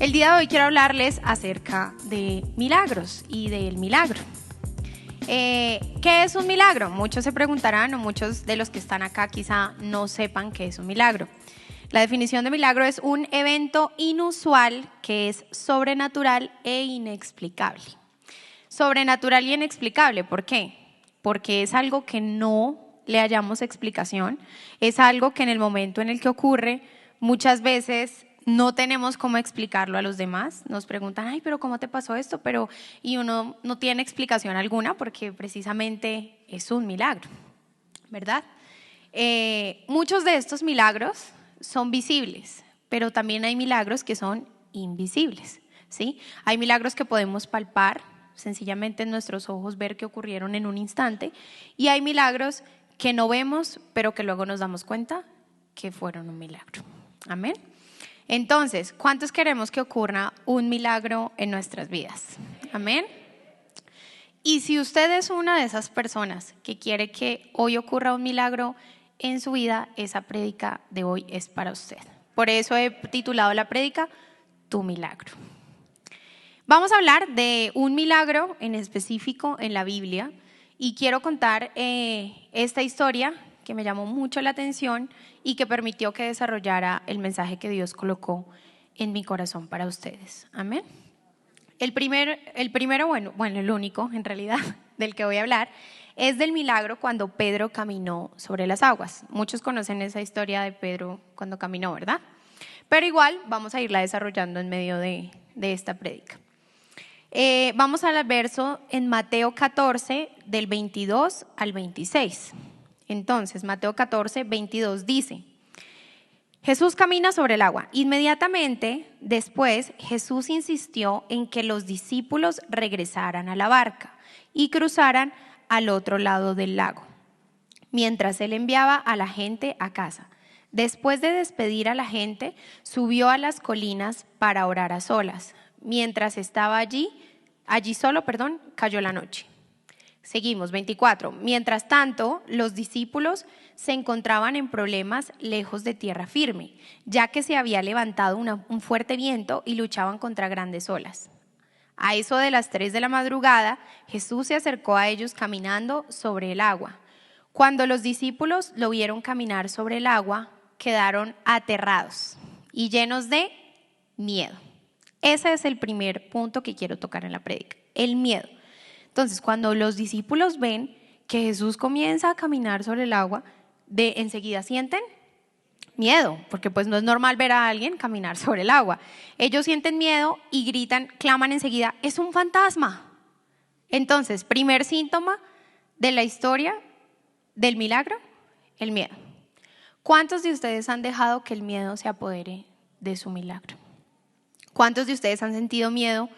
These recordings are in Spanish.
El día de hoy quiero hablarles acerca de milagros y del milagro. ¿Qué es un milagro? Muchos se preguntarán, o muchos de los que están acá quizá no sepan qué es un milagro. La definición de milagro es un evento inusual que es sobrenatural e inexplicable. Sobrenatural y inexplicable, ¿por qué? Porque es algo que no le hallamos explicación, es algo que en el momento en el que ocurre muchas veces no tenemos cómo explicarlo a los demás. Nos preguntan, ay, pero ¿cómo te pasó esto? Y uno no tiene explicación alguna porque precisamente es un milagro, ¿verdad? Muchos de estos milagros son visibles, pero también hay milagros que son invisibles, ¿sí? Hay milagros que podemos palpar, sencillamente en nuestros ojos ver que ocurrieron en un instante, y hay milagros que no vemos, pero que luego nos damos cuenta que fueron un milagro. Amén. Entonces, ¿cuántos queremos que ocurra un milagro en nuestras vidas? Amén. Y si usted es una de esas personas que quiere que hoy ocurra un milagro en su vida, esa prédica de hoy es para usted. Por eso he titulado la prédica Tu Milagro. Vamos a hablar de un milagro en específico en la Biblia y quiero contar esta historia que me llamó mucho la atención y que permitió que desarrollara el mensaje que Dios colocó en mi corazón para ustedes. Amén. El único en realidad del que voy a hablar es del milagro cuando Pedro caminó sobre las aguas. Muchos conocen esa historia de Pedro cuando caminó, ¿verdad? Pero igual vamos a irla desarrollando en medio de esta prédica. Vamos al verso en Mateo 14, del 22 al 26. Entonces, Mateo 14, 22 dice: Jesús camina sobre el agua. Inmediatamente después, Jesús insistió en que los discípulos regresaran a la barca y cruzaran al otro lado del lago, mientras él enviaba a la gente a casa. Después de despedir a la gente, subió a las colinas para orar a solas. Mientras estaba allí solo, cayó la noche. Seguimos, 24. Mientras tanto, los discípulos se encontraban en problemas lejos de tierra firme, ya que se había levantado un fuerte viento y luchaban contra grandes olas. A eso de las 3 de la madrugada, Jesús se acercó a ellos caminando sobre el agua. Cuando los discípulos lo vieron caminar sobre el agua, quedaron aterrados y llenos de miedo. Ese es el primer punto que quiero tocar en la prédica, el miedo. Entonces, cuando los discípulos ven que Jesús comienza a caminar sobre el agua, enseguida sienten miedo, porque pues no es normal ver a alguien caminar sobre el agua. Ellos sienten miedo y gritan, claman enseguida, ¡es un fantasma! Entonces, primer síntoma de la historia del milagro, el miedo. ¿Cuántos de ustedes han dejado que el miedo se apodere de su milagro? ¿Cuántos de ustedes han sentido miedo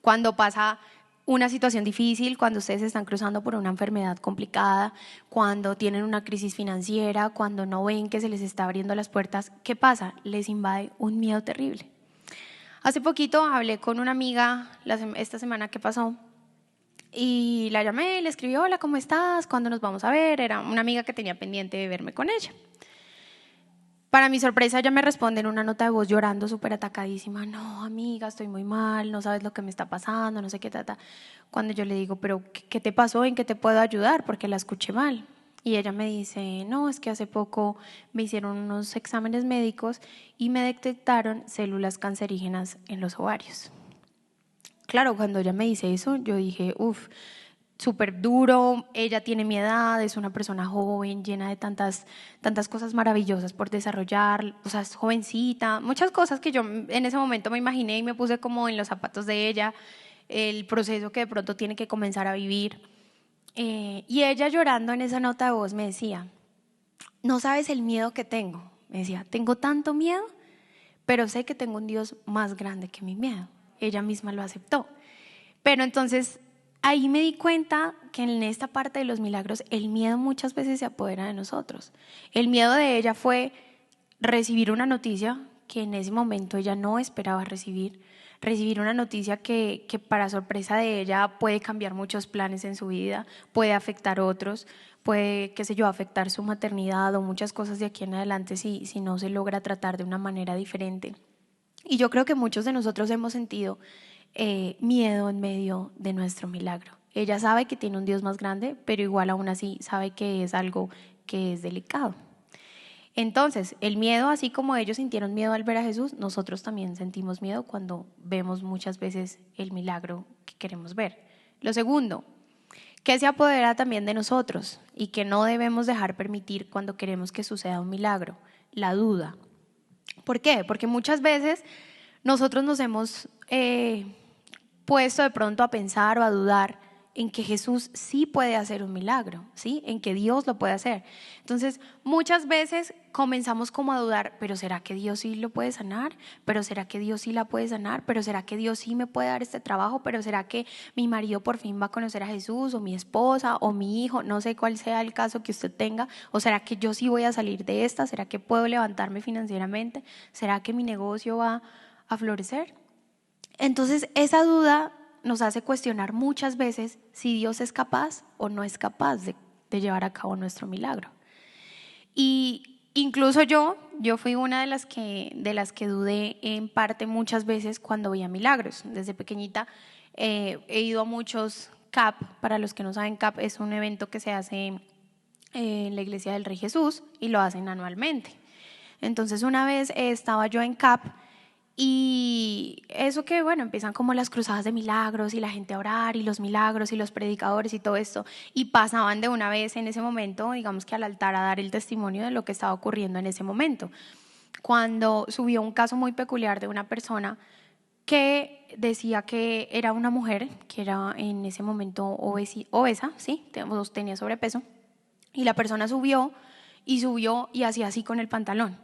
cuando pasa una situación difícil, cuando ustedes están cruzando por una enfermedad complicada, cuando tienen una crisis financiera, cuando no ven que se les está abriendo las puertas? ¿Qué pasa? Les invade un miedo terrible. Hace poquito hablé con una amiga esta semana que pasó y la llamé, le escribí, hola, ¿cómo estás? ¿Cuándo nos vamos a ver? Era una amiga que tenía pendiente de verme con ella. Para mi sorpresa, ella me responde en una nota de voz llorando, súper atacadísima. No, amiga, estoy muy mal, no sabes lo que me está pasando, no sé qué tata. Cuando yo le digo, pero ¿qué te pasó? ¿En qué te puedo ayudar? Porque la escuché mal. Y ella me dice, no, es que hace poco me hicieron unos exámenes médicos y me detectaron células cancerígenas en los ovarios. Claro, cuando ella me dice eso, yo dije, súper duro, ella tiene mi edad, es una persona joven, llena de tantas cosas maravillosas por desarrollar, o sea, es jovencita, muchas cosas que yo en ese momento me imaginé y me puse como en los zapatos de ella, el proceso que de pronto tiene que comenzar a vivir. Y ella llorando en esa nota de voz me decía, no sabes el miedo que tengo. Me decía, tengo tanto miedo, pero sé que tengo un Dios más grande que mi miedo. Ella misma lo aceptó. Pero entonces ahí me di cuenta que en esta parte de los milagros el miedo muchas veces se apodera de nosotros. El miedo de ella fue recibir una noticia que en ese momento ella no esperaba recibir una noticia que para sorpresa de ella puede cambiar muchos planes en su vida, puede afectar otros, puede, afectar su maternidad o muchas cosas de aquí en adelante si no se logra tratar de una manera diferente. Y yo creo que muchos de nosotros hemos sentido miedo en medio de nuestro milagro. Ella sabe que tiene un Dios más grande, pero igual aún así sabe que es algo que es delicado. Entonces, el miedo, así como ellos sintieron miedo al ver a Jesús, nosotros también sentimos miedo cuando vemos muchas veces el milagro que queremos ver. Lo segundo, que se apodera también de nosotros y que no debemos dejar permitir cuando queremos que suceda un milagro, la duda. ¿Por qué? Porque muchas veces nosotros nos hemos puesto de pronto a pensar o a dudar en que Jesús sí puede hacer un milagro, ¿sí? En que Dios lo puede hacer. Entonces, muchas veces comenzamos como a dudar, pero ¿será que Dios sí lo puede sanar? ¿Pero será que Dios sí la puede sanar? ¿Pero será que Dios sí me puede dar este trabajo? ¿Pero será que mi marido por fin va a conocer a Jesús? ¿O mi esposa? ¿O mi hijo? No sé cuál sea el caso que usted tenga. ¿O será que yo sí voy a salir de esta? ¿Será que puedo levantarme financieramente? ¿Será que mi negocio va a florecer? Entonces, esa duda nos hace cuestionar muchas veces si Dios es capaz o no es capaz de llevar a cabo nuestro milagro. Y incluso yo fui una de las que dudé en parte muchas veces cuando veía milagros. Desde pequeñita he ido a muchos CAP. Para los que no saben, CAP es un evento que se hace en la Iglesia del Rey Jesús y lo hacen anualmente. Entonces una vez estaba yo en CAP y eso que, bueno, empiezan como las cruzadas de milagros y la gente a orar y los milagros y los predicadores y todo esto, y pasaban de una vez en ese momento, digamos que al altar, a dar el testimonio de lo que estaba ocurriendo en ese momento. Cuando subió un caso muy peculiar de una persona que decía que era una mujer que era en ese momento obesa, ¿sí? Tenía sobrepeso, y la persona subió y hacía así con el pantalón.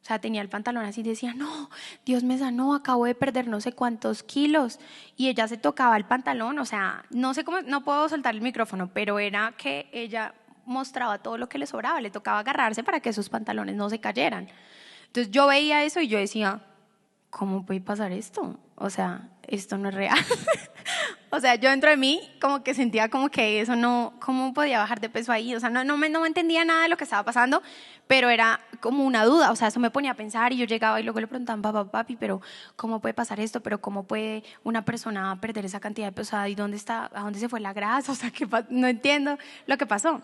O sea, tenía el pantalón así y decía, no, Dios me sanó, acabo de perder no sé cuántos kilos. Y ella se tocaba el pantalón, o sea, no sé cómo, no puedo soltar el micrófono, pero era que ella mostraba todo lo que le sobraba, le tocaba agarrarse para que sus pantalones no se cayeran. Entonces yo veía eso y yo decía, ¿cómo puede pasar esto? O sea, esto no es real. O sea, yo dentro de mí como que sentía como que eso no, ¿cómo podía bajar de peso ahí? O sea, no me entendía nada de lo que estaba pasando, pero era como una duda, o sea, eso me ponía a pensar y yo llegaba y luego le preguntaban, papá, papi, pero ¿cómo puede pasar esto? ¿Pero cómo puede una persona perder esa cantidad de peso? ¿Y dónde está? ¿A dónde se fue la grasa? O sea, no entiendo lo que pasó.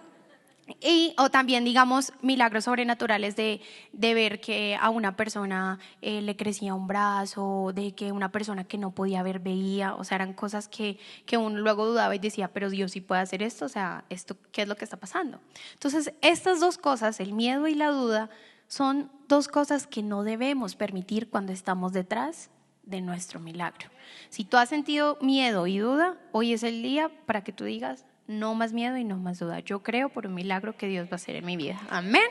O también, digamos, milagros sobrenaturales de ver que a una persona le crecía un brazo, de que una persona que no podía ver veía, o sea, eran cosas que uno luego dudaba y decía, pero Dios sí puede hacer esto, o sea, esto, ¿qué es lo que está pasando? Entonces, estas dos cosas, el miedo y la duda, son dos cosas que no debemos permitir cuando estamos detrás de nuestro milagro. Si tú has sentido miedo y duda, hoy es el día para que tú digas, no más miedo y no más duda. Yo creo por un milagro que Dios va a hacer en mi vida. Amén.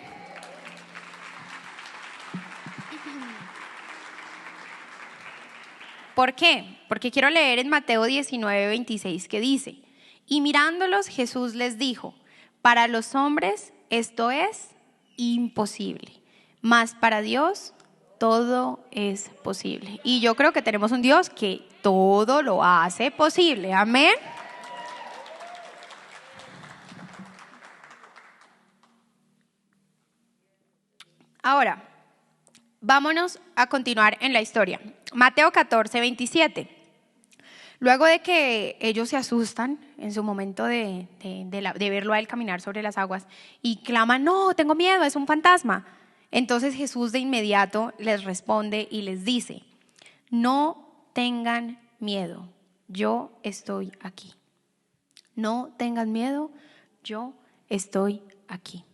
¿Por qué? Porque quiero leer en Mateo 19:26 que dice, y mirándolos Jesús les dijo, para los hombres esto es imposible, mas para Dios todo es posible. Y yo creo que tenemos un Dios que todo lo hace posible. Amén. Ahora, vámonos a continuar en la historia. Mateo 14:27. Luego de que ellos se asustan en su momento de verlo a él caminar sobre las aguas y claman, no, tengo miedo, es un fantasma. Entonces Jesús de inmediato les responde y les dice, no tengan miedo, yo estoy aquí. No tengan miedo, yo estoy aquí.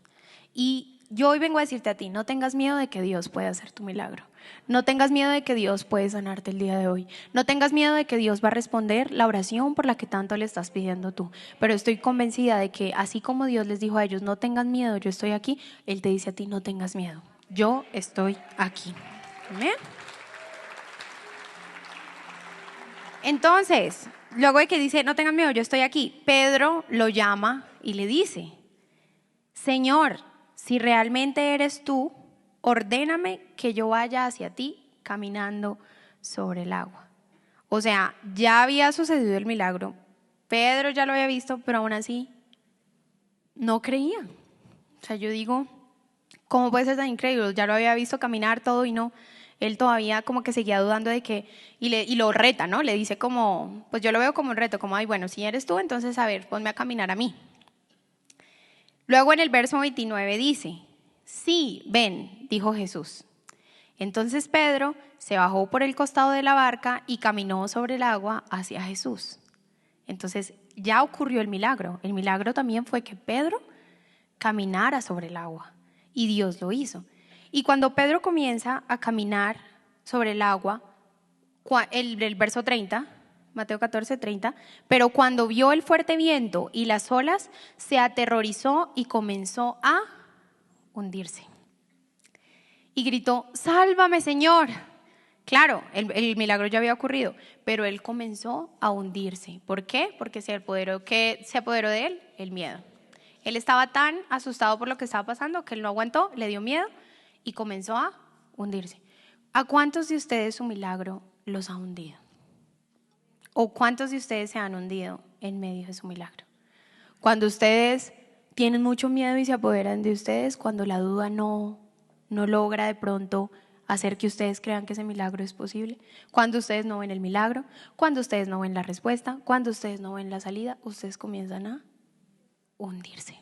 Y yo hoy vengo a decirte a ti, no tengas miedo de que Dios pueda hacer tu milagro. No tengas miedo de que Dios puede sanarte el día de hoy. No tengas miedo de que Dios va a responder la oración por la que tanto le estás pidiendo tú. Pero estoy convencida de que así como Dios les dijo a ellos, no tengan miedo, yo estoy aquí, Él te dice a ti, no tengas miedo, yo estoy aquí. Amén. Entonces, luego de que dice, no tengan miedo, yo estoy aquí, Pedro lo llama y le dice, Señor, si realmente eres tú, ordéname que yo vaya hacia ti caminando sobre el agua. O sea, ya había sucedido el milagro, Pedro ya lo había visto, pero aún así no creía. O sea, yo digo, ¿cómo puede ser tan increíble? Ya lo había visto caminar todo y no. Él todavía como que seguía dudando de que, y lo reta, ¿no? Le dice como, pues yo lo veo como un reto, como, ay, bueno, si eres tú, entonces a ver, ponme a caminar a mí. Luego en el verso 29 dice, sí, ven, dijo Jesús. Entonces Pedro se bajó por el costado de la barca y caminó sobre el agua hacia Jesús. Entonces ya ocurrió el milagro. El milagro también fue que Pedro caminara sobre el agua y Dios lo hizo. Y cuando Pedro comienza a caminar sobre el agua, el verso 30, Mateo 14, 30, pero cuando vio el fuerte viento y las olas, se aterrorizó y comenzó a hundirse. Y gritó, sálvame, Señor. Claro, el milagro ya había ocurrido, pero él comenzó a hundirse. ¿Por qué? Porque se apoderó de él el miedo. Él estaba tan asustado por lo que estaba pasando que él no aguantó, le dio miedo y comenzó a hundirse. ¿A cuántos de ustedes su milagro los ha hundido? ¿O cuántos de ustedes se han hundido en medio de su milagro? Cuando ustedes tienen mucho miedo y se apoderan de ustedes, cuando la duda no logra de pronto hacer que ustedes crean que ese milagro es posible, cuando ustedes no ven el milagro, cuando ustedes no ven la respuesta, cuando ustedes no ven la salida, ustedes comienzan a hundirse.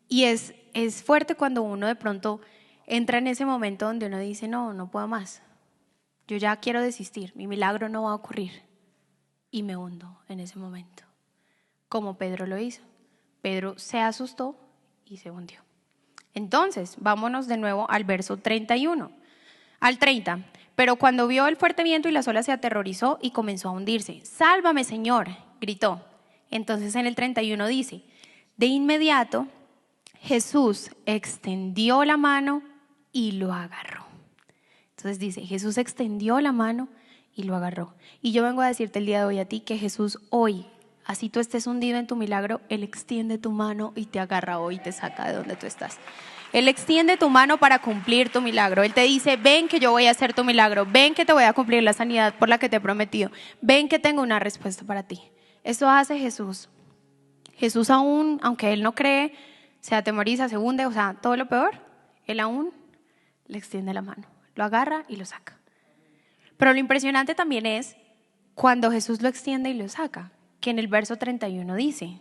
Y es fuerte cuando uno de pronto entra en ese momento donde uno dice, no puedo más, yo ya quiero desistir, mi milagro no va a ocurrir, y me hundo en ese momento, como Pedro lo hizo. Pedro se asustó y se hundió. Entonces, vámonos de nuevo al verso 31, al 30. Pero cuando vio el fuerte viento y las olas se aterrorizó y comenzó a hundirse. Sálvame, Señor, gritó. Entonces en el 31 dice, de inmediato Jesús extendió la mano y lo agarró. Entonces dice, Jesús extendió la mano y lo agarró. Y yo vengo a decirte el día de hoy a ti que Jesús hoy, así tú estés hundido en tu milagro, Él extiende tu mano y te agarra hoy y te saca de donde tú estás. Él extiende tu mano para cumplir tu milagro. Él te dice, ven que yo voy a hacer tu milagro, ven que te voy a cumplir la sanidad por la que te he prometido, ven que tengo una respuesta para ti. Eso hace Jesús. Jesús aún, aunque Él no cree, se atemoriza, se hunde, o sea, todo lo peor, Él aún le extiende la mano, lo agarra y lo saca. Pero lo impresionante también es cuando Jesús lo extiende y lo saca, que en el verso 31 dice,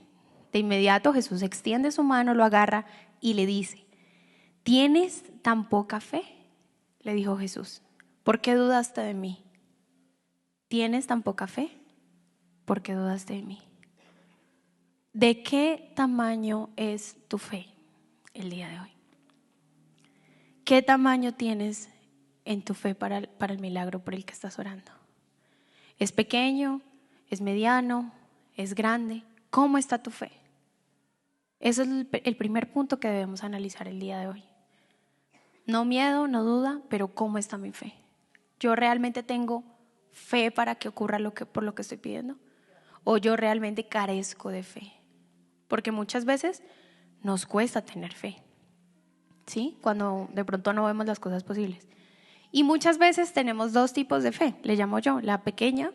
de inmediato Jesús extiende su mano, lo agarra y le dice, ¿tienes tan poca fe? Le dijo Jesús, ¿por qué dudaste de mí? ¿Tienes tan poca fe? ¿Por qué dudaste de mí? ¿De qué tamaño es tu fe el día de hoy? ¿Qué tamaño tienes en tu fe para el milagro por el que estás orando? ¿Es pequeño? ¿Es mediano? ¿Es grande? ¿Cómo está tu fe? Ese es el primer punto que debemos analizar el día de hoy. No miedo, no duda, pero ¿cómo está mi fe? ¿Yo realmente tengo fe para que ocurra por lo que estoy pidiendo? ¿O yo realmente carezco de fe? Porque muchas veces nos cuesta tener fe, ¿sí? Cuando de pronto no vemos las cosas posibles. Y muchas veces tenemos dos tipos de fe, le llamo yo, la pequeña.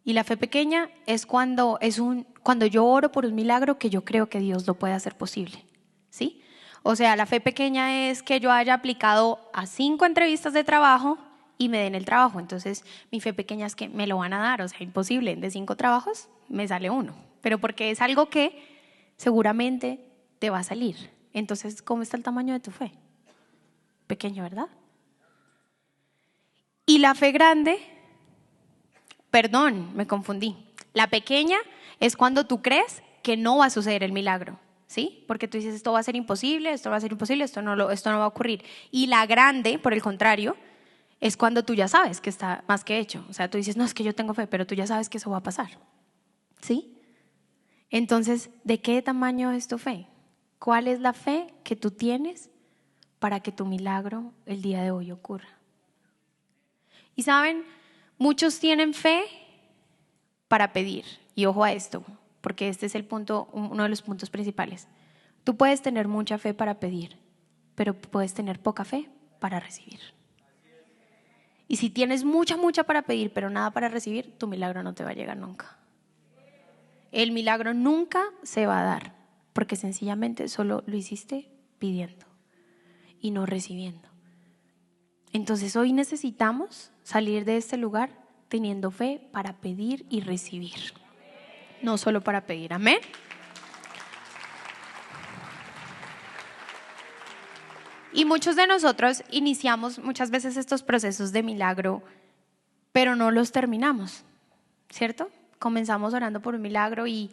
Y la fe pequeña es cuando yo oro por un milagro que yo creo que Dios lo puede hacer posible, ¿sí? O sea, la fe pequeña es que yo haya aplicado a 5 entrevistas de trabajo y me den el trabajo. Entonces, mi fe pequeña es que me lo van a dar, o sea, imposible. De 5 trabajos me sale uno, pero porque es algo que seguramente te va a salir. Entonces, ¿cómo está el tamaño de tu fe? Pequeño, ¿verdad? Y la fe grande, perdón, me confundí. La pequeña es cuando tú crees que no va a suceder el milagro, ¿sí? Porque tú dices, esto va a ser imposible, esto va a ser imposible, esto no va a ocurrir. Y la grande, por el contrario, es cuando tú ya sabes que está más que hecho. O sea, tú dices, no, es que yo tengo fe, pero tú ya sabes que eso va a pasar, ¿sí? Entonces, ¿de qué tamaño es tu fe? ¿Cuál es la fe que tú tienes para que tu milagro el día de hoy ocurra? Y saben, muchos tienen fe para pedir. Y ojo a esto, porque este es uno de los puntos principales. Tú puedes tener mucha fe para pedir, pero puedes tener poca fe para recibir. Y si tienes mucha para pedir, pero nada para recibir, tu milagro no te va a llegar nunca. El milagro nunca se va a dar, porque sencillamente solo lo hiciste pidiendo y no recibiendo. Entonces hoy necesitamos salir de este lugar teniendo fe para pedir y recibir, no solo para pedir. Amén. Y muchos de nosotros iniciamos muchas veces estos procesos de milagro, pero no los terminamos, ¿cierto? Comenzamos orando por un milagro y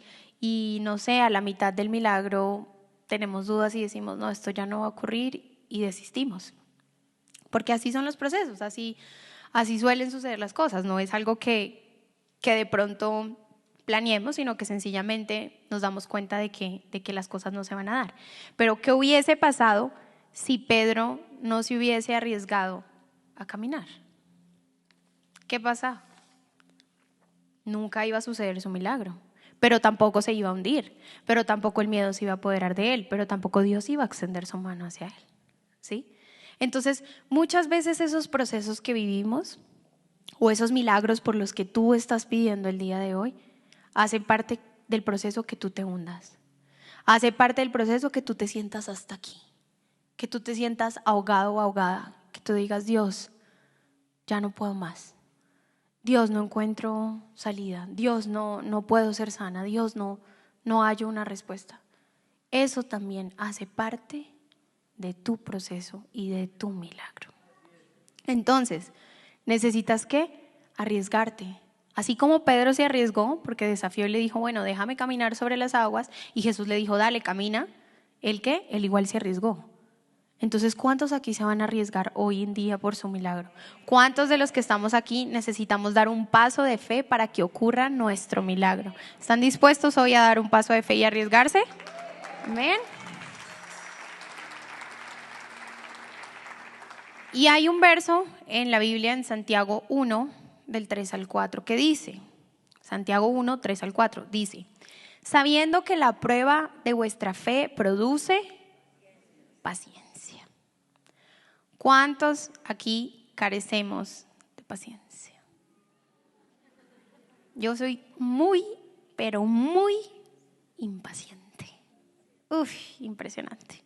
no sé, a la mitad del milagro tenemos dudas y decimos, no, esto ya no va a ocurrir y desistimos. Porque así son los procesos, así suelen suceder las cosas, no es algo que de pronto planeemos, sino que sencillamente nos damos cuenta de que las cosas no se van a dar. Pero ¿qué hubiese pasado si Pedro no se hubiese arriesgado a caminar? ¿Qué pasa? Nunca iba a suceder su milagro, pero tampoco se iba a hundir, pero tampoco el miedo se iba a apoderar de él, pero tampoco Dios iba a extender su mano hacia él, ¿sí? Entonces, muchas veces esos procesos que vivimos o esos milagros por los que tú estás pidiendo el día de hoy, hacen parte del proceso que tú te hundas, hace parte del proceso que tú te sientas hasta aquí, que tú te sientas ahogado o ahogada, que tú digas, Dios, ya no puedo más. Dios, no encuentro salida. Dios, no puedo ser sana. Dios, no hallo una respuesta. Eso también hace parte de tu proceso y de tu milagro. Entonces, necesitas ¿qué? Arriesgarte. Así como Pedro se arriesgó, porque desafió y le dijo, bueno, déjame caminar sobre las aguas, y Jesús le dijo, dale, camina. ¿Él qué? Él igual se arriesgó. Entonces, ¿cuántos aquí se van a arriesgar hoy en día por su milagro? ¿Cuántos de los que estamos aquí necesitamos dar un paso de fe para que ocurra nuestro milagro? ¿Están dispuestos hoy a dar un paso de fe y arriesgarse? Amén. Y hay un verso en la Biblia, en Santiago 1, del 3 al 4, que dice, Santiago 1, 3 al 4, dice, sabiendo que la prueba de vuestra fe produce paciencia. ¿Cuántos aquí carecemos de paciencia? Yo soy muy, pero muy impaciente. Impresionante.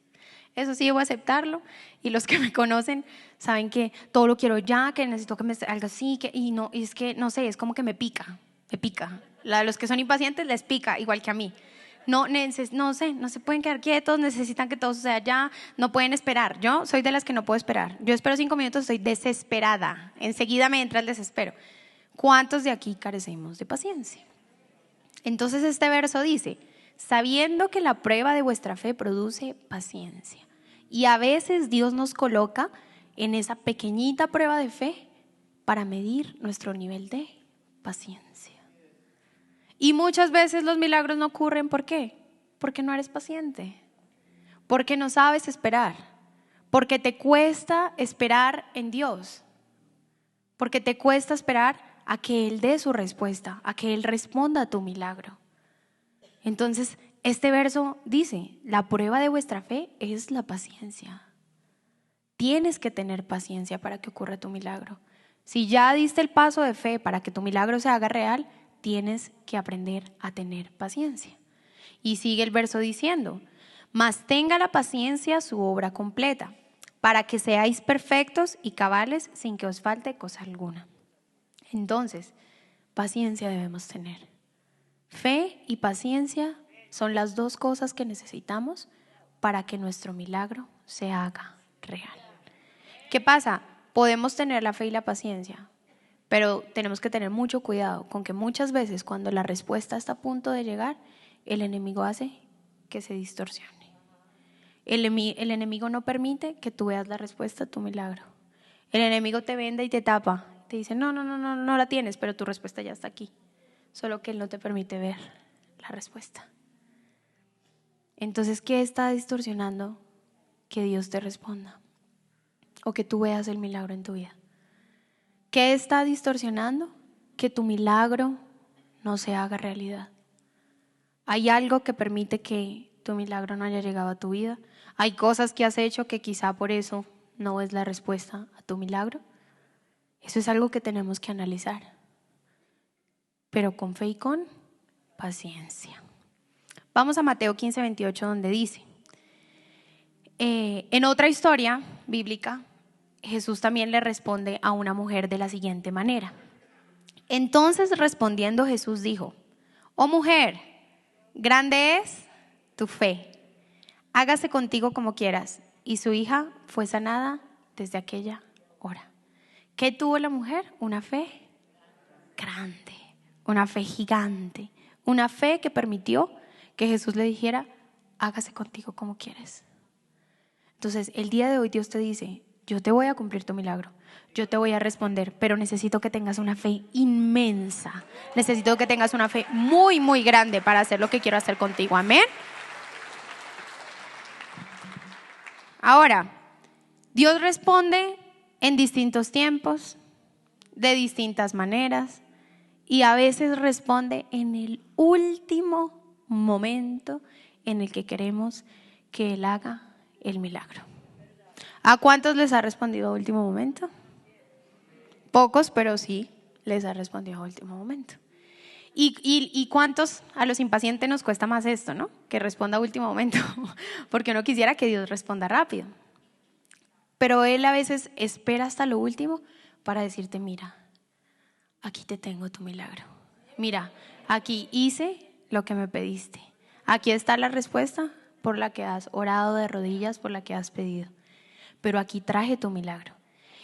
Eso sí, debo aceptarlo. Y los que me conocen saben que todo lo quiero ya, que necesito que me salga así, y es que no sé, es como que me pica. A los que son impacientes les pica, igual que a mí. No sé, no se pueden quedar quietos, necesitan que todo suceda ya, no pueden esperar. Yo soy de las que no puedo esperar. Yo espero 5 minutos, estoy desesperada. Enseguida me entra el desespero. ¿Cuántos de aquí carecemos de paciencia? Entonces este verso dice, sabiendo que la prueba de vuestra fe produce paciencia. Y a veces Dios nos coloca en esa pequeñita prueba de fe para medir nuestro nivel de paciencia. Y muchas veces los milagros no ocurren, ¿por qué? Porque no eres paciente, porque no sabes esperar, porque te cuesta esperar en Dios, porque te cuesta esperar a que Él dé su respuesta, a que Él responda a tu milagro. Entonces, este verso dice, la prueba de vuestra fe es la paciencia. Tienes que tener paciencia para que ocurra tu milagro. Si ya diste el paso de fe para que tu milagro se haga real, tienes que aprender a tener paciencia. Y sigue el verso diciendo, mas tenga la paciencia su obra completa, para que seáis perfectos y cabales sin que os falte cosa alguna. Entonces, paciencia debemos tener. Fe y paciencia son las dos cosas que necesitamos para que nuestro milagro se haga real. ¿Qué pasa? Podemos tener la fe y la paciencia, pero tenemos que tener mucho cuidado con que muchas veces cuando la respuesta está a punto de llegar, el enemigo hace que se distorsione. El enemigo no permite que tú veas la respuesta a tu milagro. El enemigo te vende y te tapa. Te dice, no la tienes, pero tu respuesta ya está aquí. Solo que él no te permite ver la respuesta. Entonces, ¿qué está distorsionando que Dios te responda? O que tú veas el milagro en tu vida. ¿Qué está distorsionando que tu milagro no se haga realidad? ¿Hay algo que permite que tu milagro no haya llegado a tu vida? ¿Hay cosas que has hecho que quizá por eso no es la respuesta a tu milagro? Eso es algo que tenemos que analizar, pero con fe y con paciencia. Vamos a Mateo 15, 28, donde dice, en otra historia bíblica, Jesús también le responde a una mujer de la siguiente manera. Entonces respondiendo Jesús dijo: oh mujer, grande es tu fe, hágase contigo como quieras. Y su hija fue sanada desde aquella hora. ¿Qué tuvo la mujer? Una fe grande, una fe gigante, una fe que permitió que Jesús le dijera: hágase contigo como quieres. Entonces, el día de hoy Dios te dice: yo te voy a cumplir tu milagro, yo te voy a responder, pero necesito que tengas una fe inmensa, necesito que tengas una fe muy, muy grande para hacer lo que quiero hacer contigo. Amén. Ahora, Dios responde en distintos tiempos, de distintas maneras, y a veces responde en el último momento en el que queremos que Él haga el milagro. ¿A cuántos les ha respondido a último momento? Pocos, pero sí les ha respondido a último momento. ¿Y cuántos a los impacientes nos cuesta más esto, ¿no? Que responda a último momento, porque uno quisiera que Dios responda rápido. Pero Él a veces espera hasta lo último para decirte: mira, aquí te tengo tu milagro. Mira, aquí hice lo que me pediste. Aquí está la respuesta por la que has orado de rodillas, por la que has pedido. Pero aquí traje tu milagro.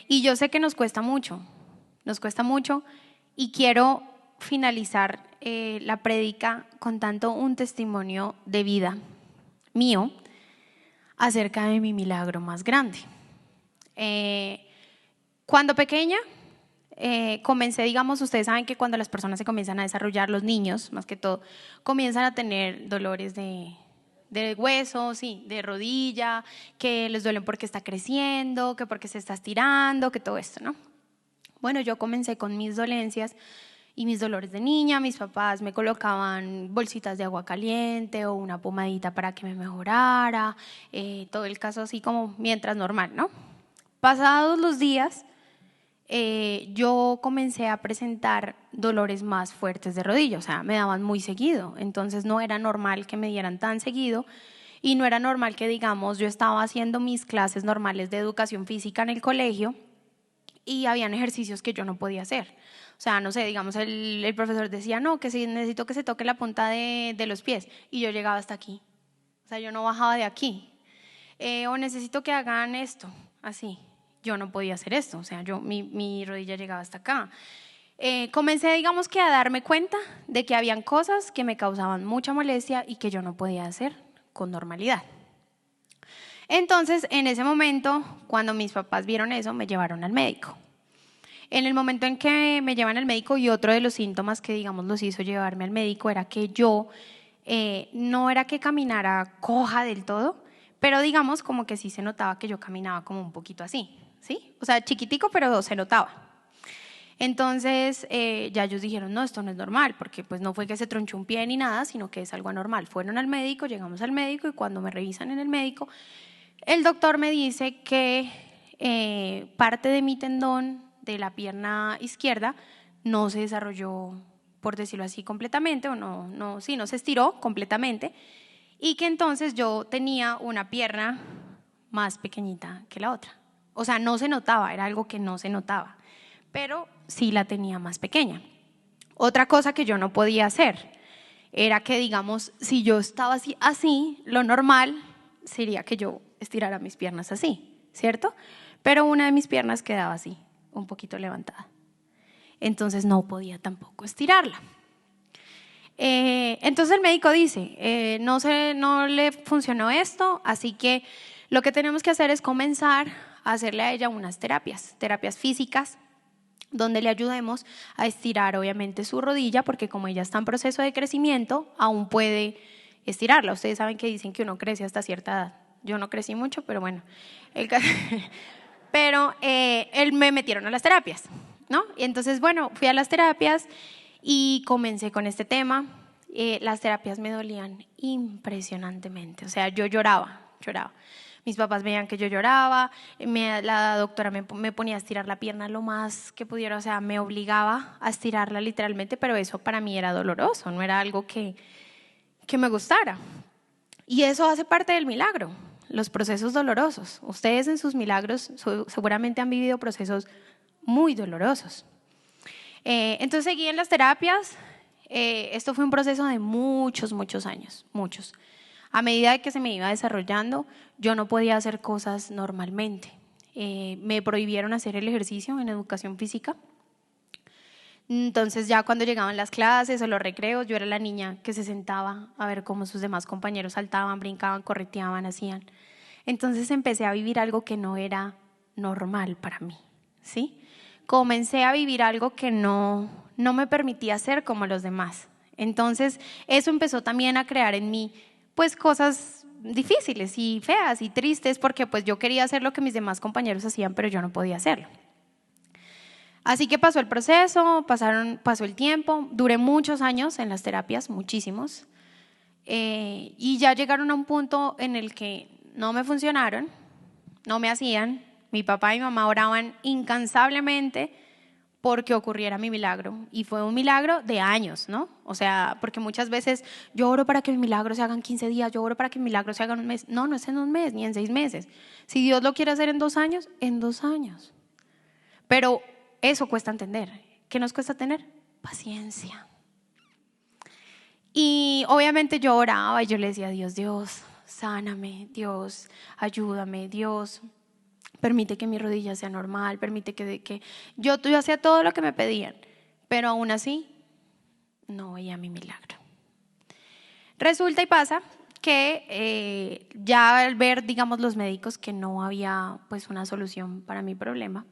Y yo sé que nos cuesta mucho y quiero finalizar la prédica contando un testimonio de vida mío acerca de mi milagro más grande. Cuando pequeña comencé, digamos, ustedes saben que cuando las personas se comienzan a desarrollar, los niños más que todo, comienzan a tener dolores de huesos, sí, de rodilla, que les duelen porque está creciendo, que porque se está estirando, que todo esto, ¿no? Bueno, yo comencé con mis dolencias y mis dolores de niña. Mis papás me colocaban bolsitas de agua caliente o una pomadita para que me mejorara, todo el caso así como mientras normal, ¿no? Pasados los días, yo comencé a presentar dolores más fuertes de rodilla, o sea, me daban muy seguido, entonces no era normal que me dieran tan seguido y no era normal que, digamos, yo estaba haciendo mis clases normales de educación física en el colegio y habían ejercicios que yo no podía hacer. O sea, no sé, digamos, el profesor decía: no, que sí, necesito que se toque la punta de los pies, y yo llegaba hasta aquí, o sea, yo no bajaba de aquí. O necesito que hagan esto, así. Yo no podía hacer esto, o sea, mi rodilla llegaba hasta acá. Comencé, digamos, que a darme cuenta de que habían cosas que me causaban mucha molestia y que yo no podía hacer con normalidad. Entonces, en ese momento, cuando mis papás vieron eso, me llevaron al médico. En el momento en que me llevan al médico, y otro de los síntomas que, digamos, los hizo llevarme al médico era que yo no era que caminara coja del todo, pero digamos como que sí se notaba que yo caminaba como un poquito así, ¿sí? O sea, chiquitico, pero se notaba. Entonces ya ellos dijeron: no, esto no es normal, porque pues no fue que se tronchó un pie ni nada, sino que es algo anormal. Fueron al médico, llegamos al médico, y cuando me revisan en el médico, el doctor me dice que parte de mi tendón de la pierna izquierda no se desarrolló, por decirlo así, completamente, o no se estiró completamente, y que entonces yo tenía una pierna más pequeñita que la otra. O sea, no se notaba, era algo que no se notaba, pero sí la tenía más pequeña. Otra cosa que yo no podía hacer era que, digamos, si yo estaba así, lo normal sería que yo estirara mis piernas así, ¿cierto? Pero una de mis piernas quedaba así, un poquito levantada. Entonces no podía tampoco estirarla. Entonces el médico dice: no le funcionó esto, así que lo que tenemos que hacer es comenzar a hacerle a ella unas terapias físicas, donde le ayudemos a estirar obviamente su rodilla, porque como ella está en proceso de crecimiento, aún puede estirarla. Ustedes saben que dicen que uno crece hasta cierta edad. Yo no crecí mucho, pero bueno. Pero él me metieron a las terapias, ¿no? Y entonces, bueno, fui a las terapias y comencé con este tema. Las terapias me dolían impresionantemente, o sea, yo lloraba. Mis papás veían que yo lloraba, la doctora me ponía a estirar la pierna lo más que pudiera, o sea, me obligaba a estirarla literalmente, pero eso para mí era doloroso, no era algo que me gustara. Y eso hace parte del milagro. los procesos dolorosos. Ustedes en sus milagros seguramente han vivido procesos muy dolorosos. Entonces seguí en las terapias. Esto fue un proceso de muchos años, muchos. A medida que se me iba desarrollando, yo no podía hacer cosas normalmente. Me prohibieron hacer el ejercicio en educación física. Entonces ya cuando llegaban las clases o los recreos, yo era la niña que se sentaba a ver cómo sus demás compañeros saltaban, brincaban, correteaban, hacían. Entonces empecé a vivir algo que no era normal para mí, ¿sí? Comencé a vivir algo que no me permitía ser como los demás. Entonces eso empezó también a crear en mí pues cosas difíciles y feas y tristes, porque pues yo quería hacer lo que mis demás compañeros hacían, pero yo no podía hacerlo. Así que pasó el proceso, pasó el tiempo, duré muchos años en las terapias, muchísimos, y ya llegaron a un punto en el que no me funcionaron, no me hacían. Mi papá y mi mamá oraban incansablemente porque ocurriera mi milagro, y fue un milagro de años, ¿no? O sea, porque muchas veces yo oro para que mi milagro se haga en 15 días, yo oro para que mi milagro se haga en un mes. No es en un mes ni en 6 meses. Si Dios lo quiere hacer en 2 años, en 2 años. Pero eso cuesta entender. ¿Qué nos cuesta tener? Paciencia. Y obviamente yo oraba y yo le decía a Dios, Dios, sáname, Dios, ayúdame, Dios, permite que mi rodilla sea normal, permite que yo hacía todo lo que me pedían, pero aún así no veía mi milagro. Resulta y pasa que ya al ver, digamos, los médicos que no había pues una solución para mi problema,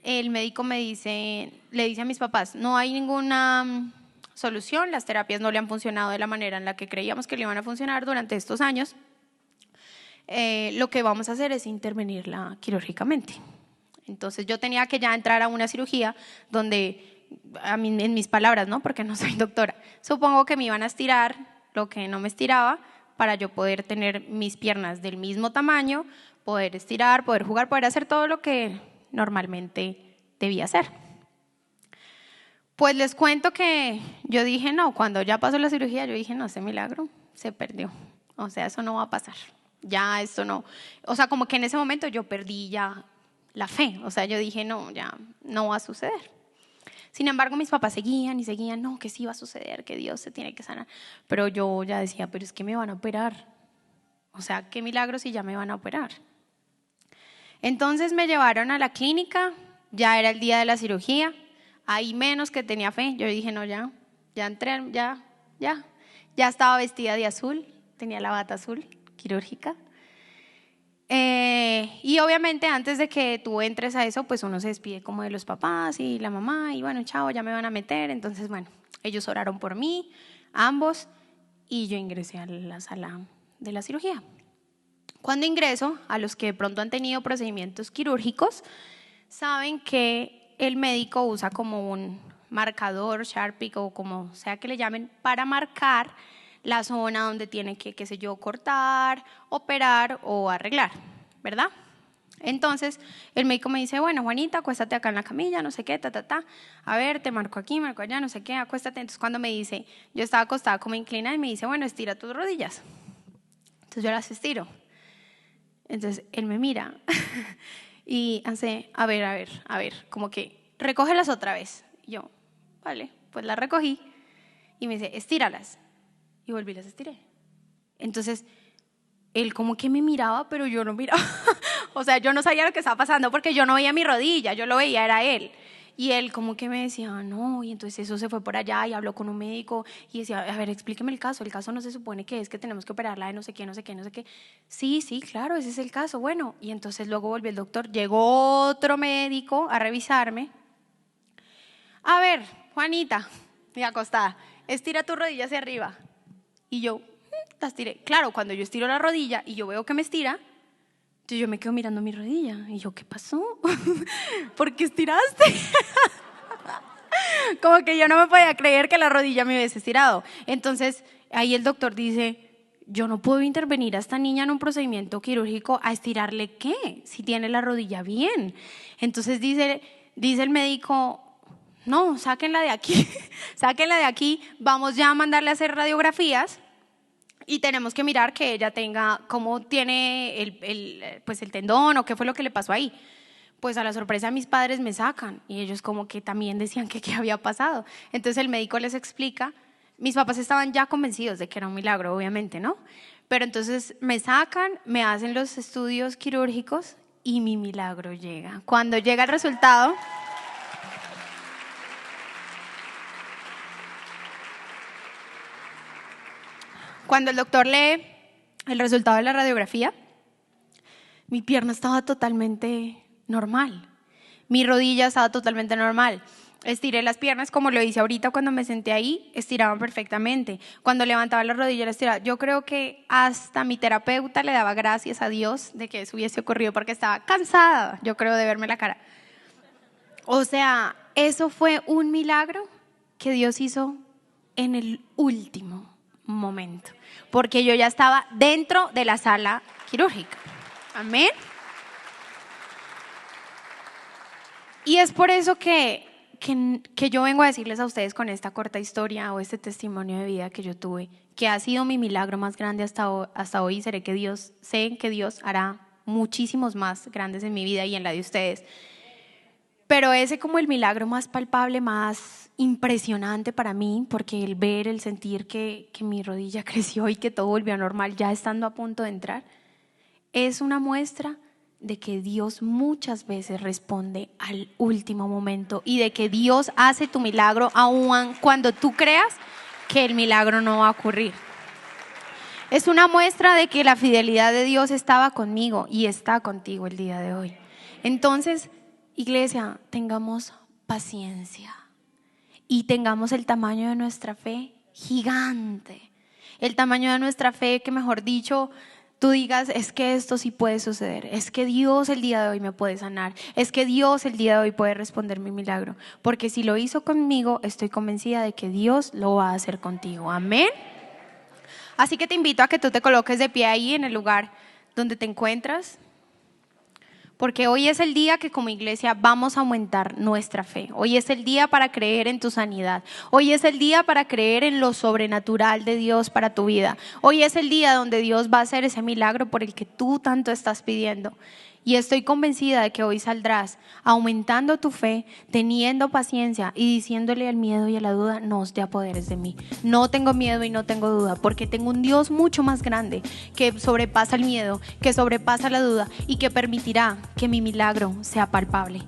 el médico le dice a mis papás, no hay ninguna solución, las terapias no le han funcionado de la manera en la que creíamos que le iban a funcionar durante estos años. Lo que vamos a hacer es intervenirla quirúrgicamente. Entonces yo tenía que ya entrar a una cirugía donde, en mis palabras, ¿no? Porque no soy doctora, supongo que me iban a estirar lo que no me estiraba para yo poder tener mis piernas del mismo tamaño, poder estirar, poder jugar, poder hacer todo lo que normalmente debía hacer. Pues les cuento que yo dije no, cuando ya pasó la cirugía yo dije no, ese milagro se perdió, o sea, eso no va a pasar, ya esto no, o sea, como que en ese momento yo perdí ya la fe, o sea, yo dije no, ya no va a suceder. Sin embargo, mis papás seguían y seguían, no, que sí va a suceder, que Dios se tiene que sanar, pero yo ya decía, pero es que me van a operar, o sea, qué milagro si ya me van a operar. Entonces me llevaron a la clínica, ya era el día de la cirugía, ahí menos que tenía fe, yo dije no, ya entré, ya estaba vestida de azul, tenía la bata azul quirúrgica, y obviamente antes de que tú entres a eso, pues uno se despide como de los papás y la mamá, y bueno, chao, ya me van a meter. Entonces bueno, ellos oraron por mí, ambos, y yo ingresé a la sala de la cirugía. Cuando ingreso, a los que de pronto han tenido procedimientos quirúrgicos, saben que el médico usa como un marcador, Sharpie o como sea que le llamen, para marcar la zona donde tiene que, qué sé yo, cortar, operar o arreglar, ¿verdad? Entonces el médico me dice, bueno, Juanita, acuéstate acá en la camilla, no sé qué, a ver, te marco aquí, marco allá, no sé qué, acuéstate. Entonces cuando me dice, yo estaba acostada como inclinada y me dice, bueno, estira tus rodillas. Entonces yo las estiro. Entonces él me mira y hace, a ver, como que recógelas otra vez. Y yo, vale, pues las recogí y me dice, estíralas. Y volví y las estiré. Entonces él como que me miraba, pero yo no miraba. O sea, yo no sabía lo que estaba pasando porque yo no veía mi rodilla, yo lo veía, era él. Y él como que me decía, no, y entonces eso se fue por allá y habló con un médico y decía, a ver, explíqueme el caso no se supone que es que tenemos que operarla de no sé qué. Sí, claro, ese es el caso, bueno. Y entonces luego volvió el doctor, llegó otro médico a revisarme. A ver, Juanita, y acostada, estira tu rodilla hacia arriba. Y yo, la estiré. Claro, cuando yo estiro la rodilla y yo veo que me estira, entonces yo me quedo mirando mi rodilla y yo, ¿qué pasó? ¿Por qué estiraste? Como que yo no me podía creer que la rodilla me hubiese estirado. Entonces ahí el doctor dice, yo no puedo intervenir a esta niña en un procedimiento quirúrgico a estirarle ¿qué? Si tiene la rodilla bien. Entonces dice el médico, no, sáquenla de aquí, vamos ya a mandarle a hacer radiografías y tenemos que mirar que ella tenga, cómo tiene pues el tendón o qué fue lo que le pasó ahí. Pues a la sorpresa de mis padres me sacan y ellos como que también decían que qué había pasado. Entonces el médico les explica, mis papás estaban ya convencidos de que era un milagro, obviamente, ¿no? Pero entonces me sacan, me hacen los estudios quirúrgicos y mi milagro llega. Cuando llega el resultado, cuando el doctor lee el resultado de la radiografía, mi pierna estaba totalmente normal, mi rodilla estaba totalmente normal. Estiré las piernas como lo hice ahorita cuando me senté ahí, estiraban perfectamente. Cuando levantaba la rodilla, la estiraba. Yo creo que hasta mi terapeuta le daba gracias a Dios de que eso hubiese ocurrido porque estaba cansada, yo creo, de verme la cara. O sea, eso fue un milagro que Dios hizo en el último momento, porque yo ya estaba dentro de la sala quirúrgica. Amén. Y es por eso que yo vengo a decirles a ustedes con esta corta historia o este testimonio de vida que yo tuve, que ha sido mi milagro más grande hasta hoy. Sé que Dios hará muchísimos más grandes en mi vida y en la de ustedes. Pero ese como el milagro más palpable, más impresionante para mí, porque el ver, el sentir que mi rodilla creció y que todo volvió a normal ya estando a punto de entrar, es una muestra de que Dios muchas veces responde al último momento y de que Dios hace tu milagro aun cuando tú creas que el milagro no va a ocurrir. Es una muestra de que la fidelidad de Dios estaba conmigo y está contigo el día de hoy. Entonces, iglesia, tengamos paciencia y tengamos el tamaño de nuestra fe gigante. El tamaño de nuestra fe que, mejor dicho, tú digas, es que esto sí puede suceder, es que Dios el día de hoy me puede sanar, es que Dios el día de hoy puede responder mi milagro, porque si lo hizo conmigo, estoy convencida de que Dios lo va a hacer contigo. Amén. Así que te invito a que tú te coloques de pie ahí en el lugar donde te encuentras, porque hoy es el día que como iglesia vamos a aumentar nuestra fe. Hoy es el día para creer en tu sanidad. Hoy es el día para creer en lo sobrenatural de Dios para tu vida. Hoy es el día donde Dios va a hacer ese milagro por el que tú tanto estás pidiendo. Y estoy convencida de que hoy saldrás aumentando tu fe, teniendo paciencia y diciéndole al miedo y a la duda, no te apoderes de mí. No tengo miedo y no tengo duda, porque tengo un Dios mucho más grande que sobrepasa el miedo, que sobrepasa la duda y que permitirá que mi milagro sea palpable,